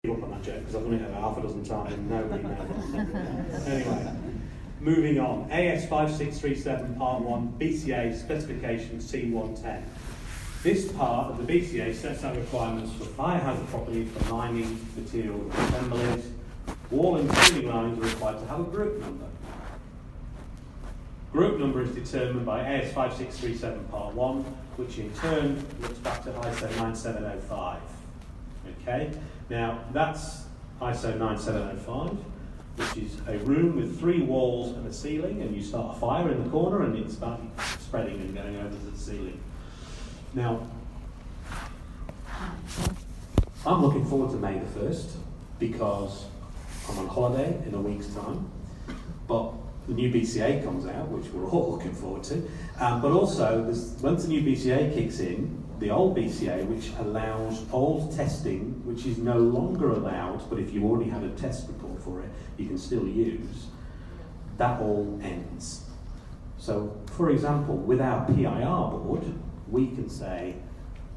give up on that joke because I've done it about half a dozen times and nobody knows. Anyway, moving on. AS5637 Part 1 BCA Specification C110. This part of the BCA sets out requirements for fire hazard property for lining, material and assemblies. Wall and ceiling lines are required to have a group number. Group number is determined by AS5637 Part 1, which in turn looks back to ISO 9705. Okay, now that's ISO 9705, which is a room with 3 walls and a ceiling, and you start a fire in the corner and it's starts spreading and going over to the ceiling. Now, I'm looking forward to May the 1st because I'm on holiday in a week's time, but the new BCA comes out, which we're all looking forward to, but also once the new BCA kicks in, the old BCA, which allows old testing, which is no longer allowed, but if you already had a test report for it, you can still use, that all ends. So, for example, with our PIR board, we can say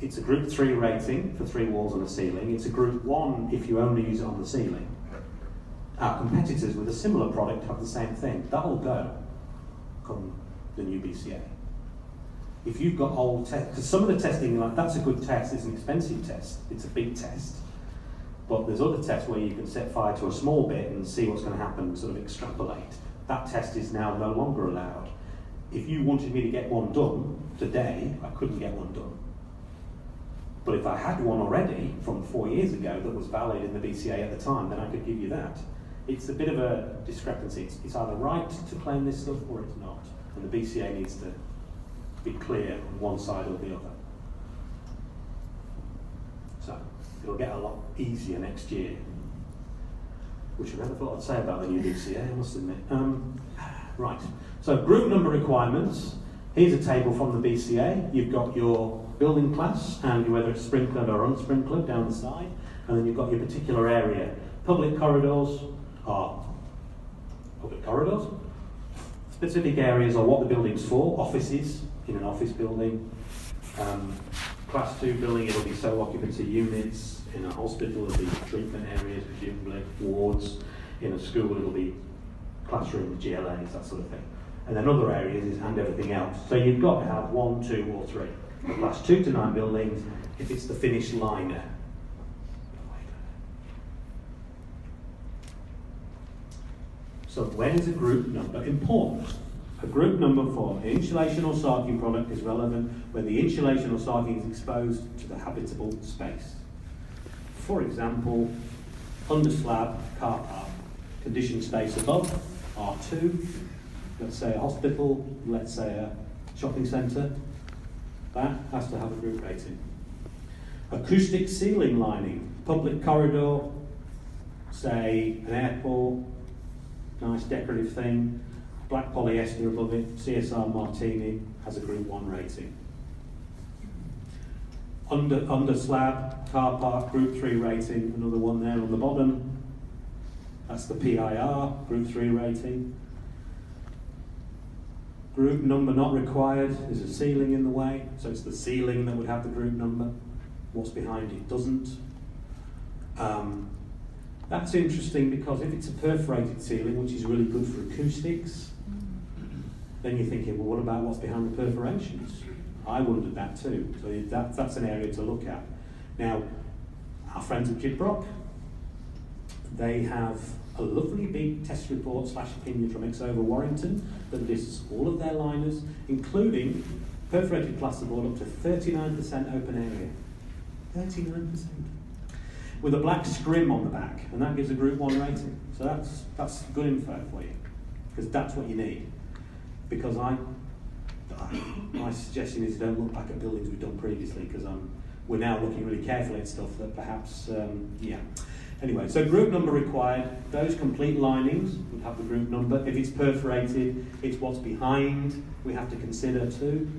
it's a group 3 rating for 3 walls and a ceiling, it's a group 1 if you only use it on the ceiling. Our competitors with a similar product have the same thing. That'll go come the new BCA. If you've got old tests, because some of the testing, like that's a good test, it's an expensive test, it's a big test. But there's other tests where you can set fire to a small bit and see what's going to happen, sort of extrapolate. That test is now no longer allowed. If you wanted me to get one done today, I couldn't get one done. But if I had one already from 4 years ago that was valid in the BCA at the time, then I could give you that. It's a bit of a discrepancy. It's either right to claim this stuff or it's not. And the BCA needs to be clear on one side or the other. So it'll get a lot easier next year, which I never thought I'd say about the new BCA, I must admit. Right, so group number requirements. Here's a table from the BCA. You've got your building class and whether it's sprinklered or unsprinkled down the side, and then you've got your particular area. Public corridors are public corridors. Specific areas are what the building's for, offices, in an office building. Class 2 building, it'll be sole occupancy units. In a hospital, it'll be treatment areas, presumably, wards. In a school, it'll be classrooms, GLAs, that sort of thing. And then other areas is and everything else. So you've got to have 1, 2, or 3. For class 2 to 9 buildings, if it's the finished liner. So when is a group number important? A group number for insulation or sarking product is relevant when the insulation or sarking is exposed to the habitable space. For example, under slab, car park, conditioned space above, R2, let's say a hospital, let's say a shopping centre, that has to have a group rating. Acoustic ceiling lining, public corridor, say an airport, nice decorative thing, black polyester above it, CSR Martini has a group 1 rating. Under slab, car park, group 3 rating, another one there on the bottom. That's the PIR, group 3 rating. Group number not required, there's a ceiling in the way, so it's the ceiling that would have the group number. What's behind it doesn't. That's interesting because if it's a perforated ceiling, which is really good for acoustics, then you're thinking, well, what about what's behind the perforations? I wondered that too. So that's an area to look at. Now, our friends at Gyprock, they have a lovely big test report / opinion from Exover Warrington that lists all of their liners, including perforated plasterboard up to 39% open area. 39%. With a black scrim on the back, and that gives a group 1 rating. So that's good info for you, because that's what you need. Because my suggestion is don't look back at buildings we've done previously, because we're now looking really carefully at stuff that perhaps, yeah. Anyway, so group number required. Those complete linings would have the group number. If it's perforated, it's what's behind we have to consider too.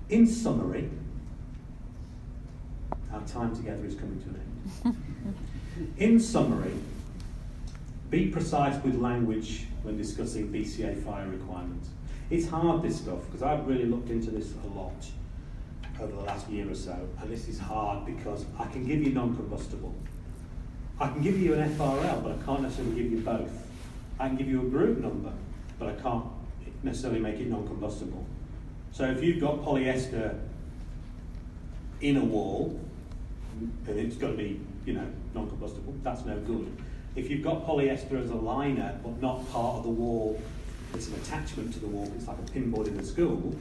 In summary, our time together is coming to an end. In summary, be precise with language when discussing BCA fire requirements. It's hard, this stuff, because I've really looked into this a lot over the last year or so, and this is hard because I can give you non-combustible. I can give you an FRL, but I can't necessarily give you both. I can give you a group number, but I can't necessarily make it non-combustible. So if you've got polyester in a wall, and it's got to be, non-combustible, that's no good. If you've got polyester as a liner, but not part of the wall, it's an attachment to the wall, it's like a pinboard in the school,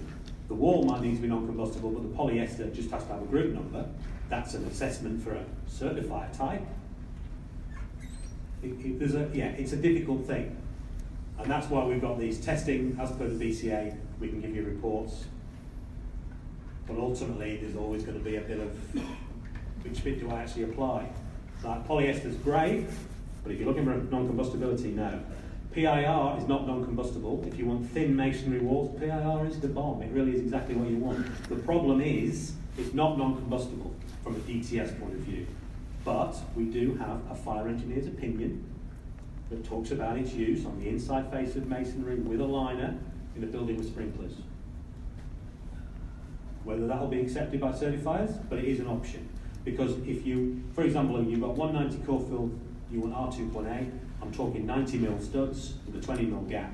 the wall might need to be non-combustible, but the polyester just has to have a group number. That's an assessment for a certifier type. It's a difficult thing. And that's why we've got these testing, as per the BCA, we can give you reports. But ultimately, there's always going to be a bit of, which bit do I actually apply? Like polyester's great, but if you're looking for non-combustibility, no. PIR is not non-combustible. If you want thin masonry walls, PIR is the bomb. It really is exactly what you want. The problem is, it's not non-combustible from a DTS point of view. But we do have a fire engineer's opinion that talks about its use on the inside face of masonry with a liner in a building with sprinklers. Whether that will be accepted by certifiers, but it is an option. Because if you, for example, you've got 190 core fill, you want R2.8, I'm talking 90mm studs with a 20mm gap,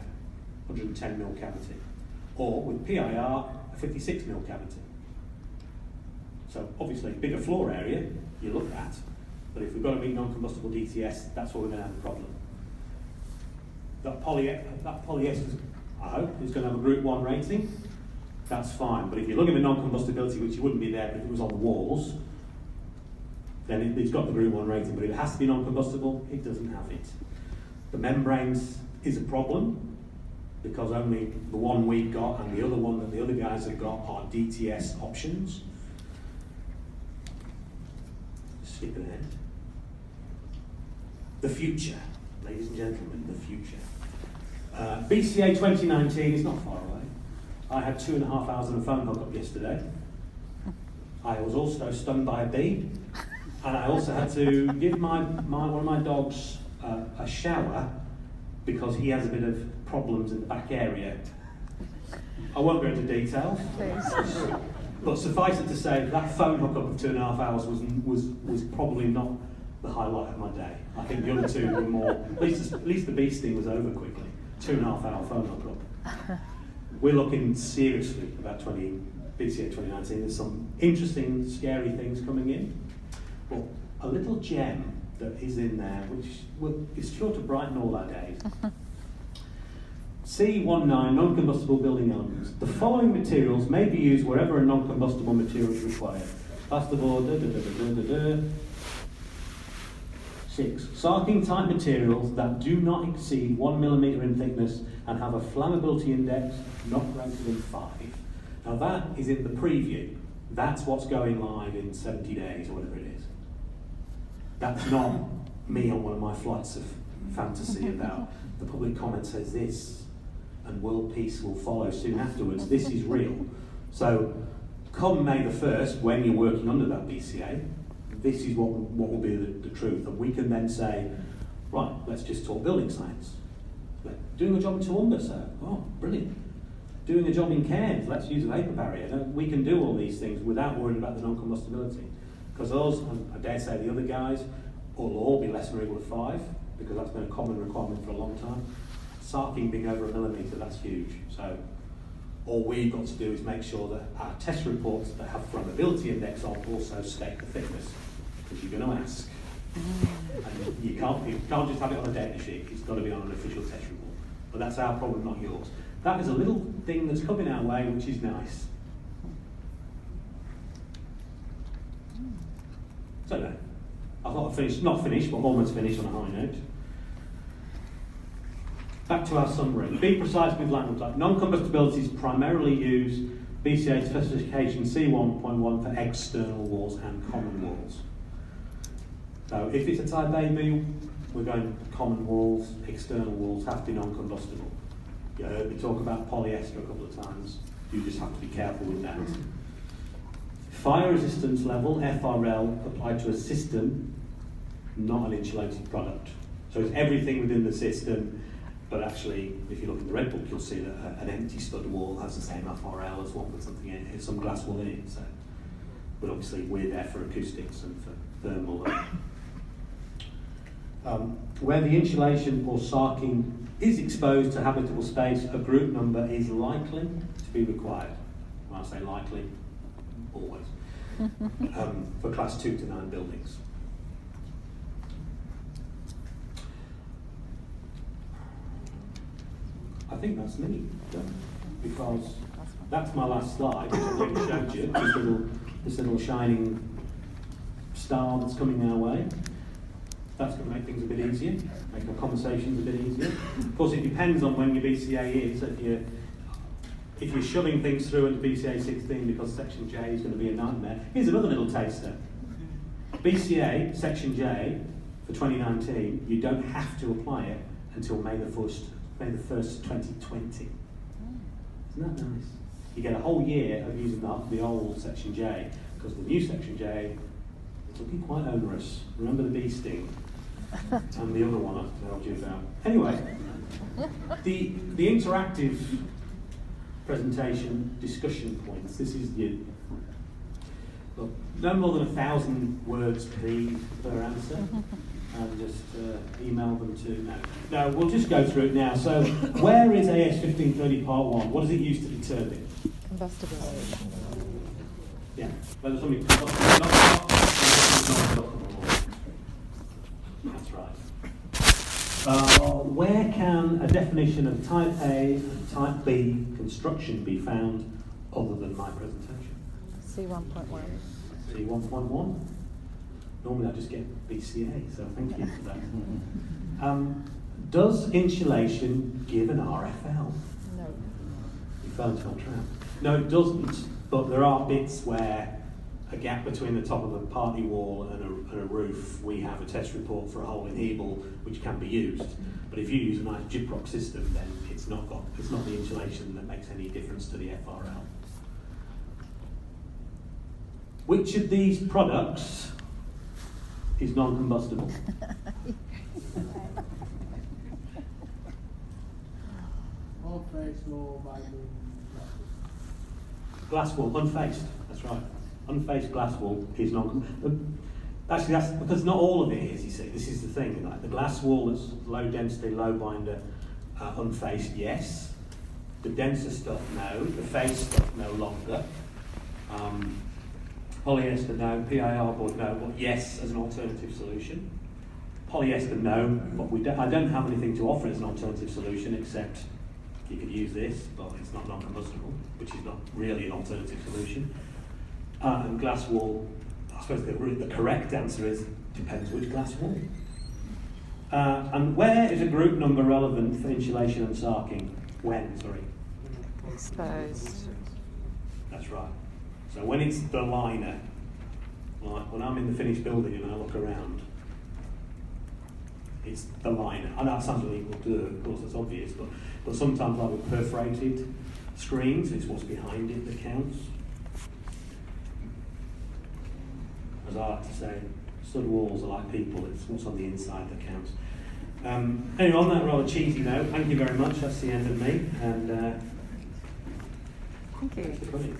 110mm cavity. Or with PIR, a 56mm cavity. So obviously, bigger floor area, you look at, but if we've got to meet non-combustible DTS, that's where we're going to have a problem. That polyester, I hope, is going to have a Group 1 rating. That's fine, but if you're looking for non-combustibility, which you wouldn't be there if it was on the walls, then it's got the Group 1 rating, but if it has to be non-combustible, it doesn't have it. The membranes is a problem, because only the one we've got and the other one that the other guys have got are DTS options. Skip ahead. The future, ladies and gentlemen, the future. BCA 2019 is not far away. I had 2.5 hours on a phone hookup yesterday. I was also stung by a bee, and I also had to give one of my dogs a shower because he has a bit of problems in the back area. I won't go into details, but suffice it to say that phone hookup of 2.5 hours was probably not the highlight of my day. I think the other two were more. At least the bee sting was over quickly. 2.5 hour phone hookup. We're looking seriously about BCA 2019. There's some interesting, scary things coming in. But a little gem that is in there, which is sure to brighten all our days. C19, non-combustible building elements. The following materials may be used wherever a non-combustible material is required. Plasterboard, 6. Sarking type materials that do not exceed 1mm in thickness and have a flammability index not greater than 5. Now that is in the preview. That's what's going live in 70 days or whatever it is. That's not me on one of my flights of fantasy about the public comment says this and world peace will follow soon afterwards. This is real. So come May the 1st, when you're working under that BCA, this is what will be the truth. And we can then say, right, let's just talk building science. Doing a job in Toowoomba, so, oh, brilliant. Doing a job in Cairns, let's use a vapor barrier. We can do all these things without worrying about the non-combustibility. Because those, and I dare say the other guys, will all be less than or equal to 5, because that's been a common requirement for a long time. Sarking being over 1mm, that's huge. So all we've got to do is make sure that our test reports that have flammability index on also state the thickness, because you're going to ask. And you can't just have it on a data sheet, it's got to be on an official test report. But that's our problem, not yours. That is a little thing that's coming our way, which is nice. So no, I thought I'd finish, not finished, but almost finished on a high note. Back to our summary. Be precise with language. Like non-combustibility is primarily used BCA specification C1.1 for external walls and common walls. So if it's a type A B, we're going common walls, external walls have to be non-combustible. You heard me talk about polyester a couple of times. You just have to be careful with that. Fire resistance level, FRL, applied to a system, not an insulated product. So it's everything within the system. But actually, if you look in the red book, you'll see that an empty stud wall has the same FRL as one with something in it, some glass wool in it. So, but obviously, we're there for acoustics and for thermal. Where the insulation or sarking is exposed to habitable space, a group number is likely to be required. When I say likely, always. For class 2 to 9 buildings. I think that's me, because that's my last slide, which I already showed you, this little shining star that's coming our way. That's going to make things a bit easier, make our conversations a bit easier. Of course, it depends on when your BCA is. If you're shoving things through into BCA 16 because Section J is going to be a nightmare, here's another little taster. BCA, Section J, for 2019, you don't have to apply it until May the 1st, 2020. Isn't that nice? You get a whole year of using the old Section J, because the new Section J, it'll be quite onerous. Remember the bee sting? And the other one I told you about. Anyway, the interactive presentation discussion points. This is look, no more than 1,000 words per answer, and just email them to. No, we'll just go through it now. So, where is AS 1530 Part 1? What does it use to determine? Combustibility. Yeah, whether something that's right. Where can a definition of Type A and Type B construction be found other than my presentation? C1.1. C1.1? Normally I just get BCA, so thank you for that. Does insulation give an RFL? No. You fell into my trap. No, it doesn't, but there are bits where a gap between the top of a party wall and a roof, we have a test report for a hole in Hebel which can be used. But if you use a nice gyprock system, then it's not the insulation that makes any difference to the FRL. Which of these products is non-combustible? Glass wool, unfaced, that's right. Unfaced glass wool is non-combustible. Actually, that's because not all of it is, you see. This is the thing. Like the glass wool that's low density, low binder, unfaced, yes. The denser stuff, no. The faced stuff, no longer. Polyester, no. PIR board, no. But yes, as an alternative solution. Polyester, no. But I don't have anything to offer as an alternative solution except you could use this, but it's not non-combustible, which is not really an alternative solution. And glass wool, I suppose the correct answer is depends which glass wool. And where is a group number relevant for insulation and sarking? When, sorry? Exposed. That's right. So when it's the liner, like when I'm in the finished building and I look around, it's the liner. I know that sounds really equal to, of course, that's obvious, but sometimes like with perforated screens, it's what's behind it that counts. As I like to say, stud walls are like people, it's what's on the inside that counts. Anyway, on that rather cheesy note, thank you very much, that's the end of me, and Thank you. thanks for coming.